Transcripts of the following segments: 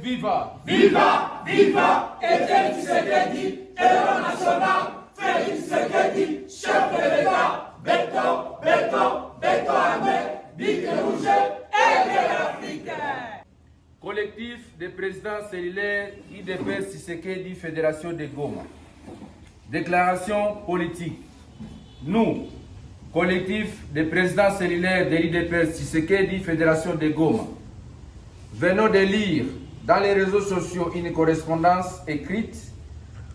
Viva! Viva! Viva! Etienne Tshisekedi, héros national! Félix Tshisekedi, chef de l'État! Béton, béton, béton armé! Bic rouge et de l'Afrique! Collectif des présidents cellulaires IDPS Tshisekedi Fédération de Goma. Déclaration politique. Nous, collectif des présidents cellulaires de l'IDPS Tshisekedi Fédération de Goma, venons de lire dans les réseaux sociaux une correspondance écrite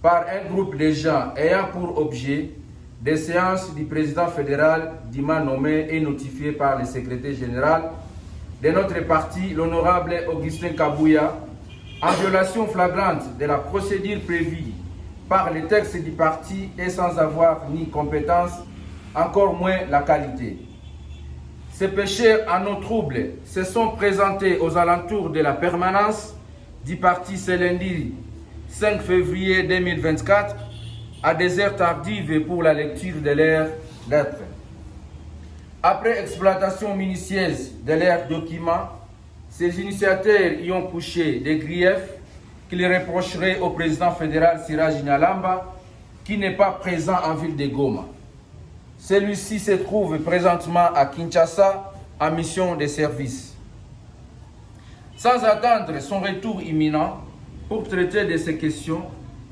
par un groupe de gens ayant pour objet des séances du président fédéral dûment nommé et notifié par le secrétaire général de notre parti, l'honorable Augustin Kabouya, en violation flagrante de la procédure prévue par les textes du parti et sans avoir ni compétence, encore moins la qualité. Ces pécheurs en eau trouble se sont présentés aux alentours de la permanence du parti ce lundi 5 février 2024 à des heures tardives pour la lecture de leurs lettres. Après exploitation minutieuse de leurs documents, ces initiateurs y ont couché des griefs qu'ils reprocheraient au président fédéral Siraj Nyalamba, qui n'est pas présent en ville de Goma. Celui-ci se trouve présentement à Kinshasa en mission de service. Sans attendre son retour imminent pour traiter de ces questions,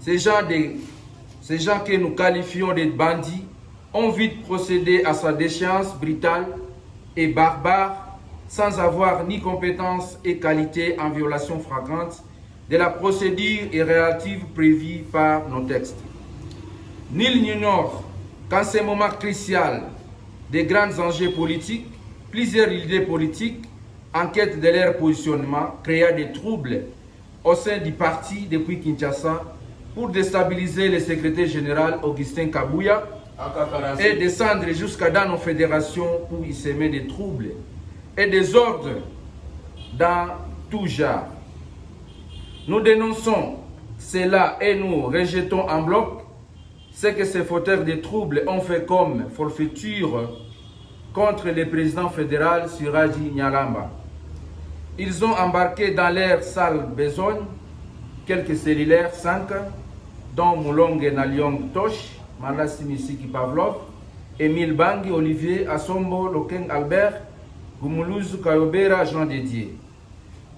ces gens que nous qualifions de bandits ont vite procédé à sa déchéance brutale et barbare sans avoir ni compétence et qualité en violation flagrante de la procédure et relative prévue par nos textes. Nul n'ignore qu'en ce moment crucial des grands enjeux politiques, plusieurs idées politiques en quête de leur positionnement créent des troubles au sein du parti depuis Kinshasa pour déstabiliser le secrétaire général Augustin Kabouya et descendre jusqu'à dans nos fédérations pour y semer des troubles et des ordres dans tout genre. Nous dénonçons cela et nous rejetons en bloc ce que ces fauteurs de troubles ont fait comme forfaiture contre le président fédéral Siraj Nyalamba. Ils ont embarqué dans leur sale besogne quelques cellulaires 5, dont Moulongue Naliong Tosh, Malassi Misiki Pavlov, Émile Bangi, Olivier Assombo, Lokeng Albert, Gumuluz Kayobera, Jean Dédier.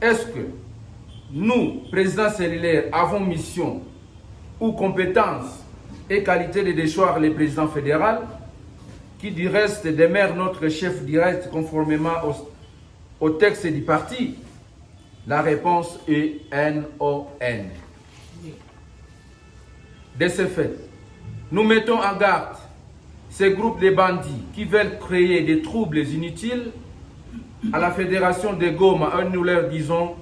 Est-ce que nous, présidents cellulaires, avons mission ou compétence et qualité de déchoir le président fédéral, qui du reste demeure notre chef direct conformément au texte du parti? La réponse est NON. De ce fait, nous mettons en garde ces groupes de bandits qui veulent créer des troubles inutiles à la fédération de Goma. Nous leur disons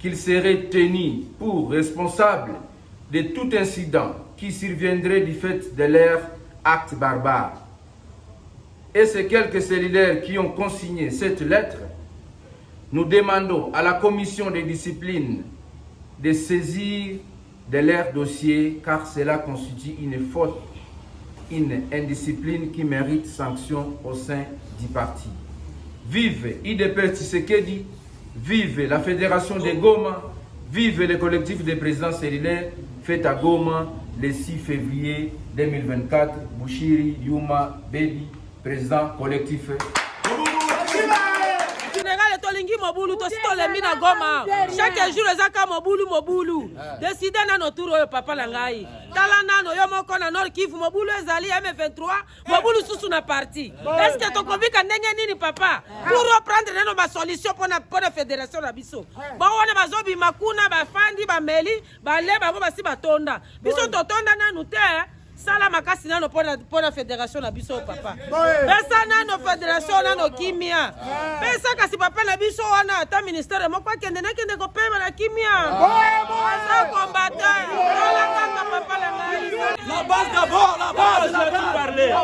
qu'ils seraient tenus pour responsables de tout incident qui surviendrait du fait de leur acte barbare. Et ces quelques cellulaires qui ont consigné cette lettre, nous demandons à la commission de discipline de saisir de leur dossier, car cela constitue une faute, une indiscipline qui mérite sanction au sein du parti. Vive IDPS Tshisekedi, vive la fédération de Goma, vive le collectif des présidents cellulaires fait à Goma le 6 février 2024. Bouchiri Yuma Bedi, président collectif. Tolingi mobulu to sitolembi na Goma chaque jour ezaka mobulu décider nano tour oyo papa na ngai tala nano yo moko na Nord Kivu mobulu ezali M23 mobulu susu na parti est-ce que tokobika ndenge nini papa pour reprendre nano ba solution pour la fédération na biso ba wana bazobi makuna ba fandi ba meli ba le ba basi batonda biso totonda nanu te sala makasi nano pour la fédération na biso papa pesa nano fédération nano kimia pesa kasi papa na biso wana ata ministère moko akende nakende ko pema na kimia asa combattant la kaka papa la ngai La base d'abord, la base, la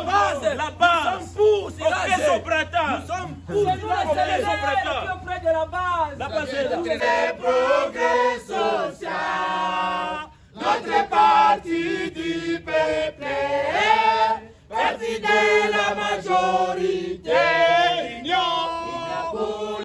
base, la base, pour son pratin. Nous sommes pour son pratin. auprès de la base. La base est là. le progrès social, notre parti du peuple, parti de la majorité.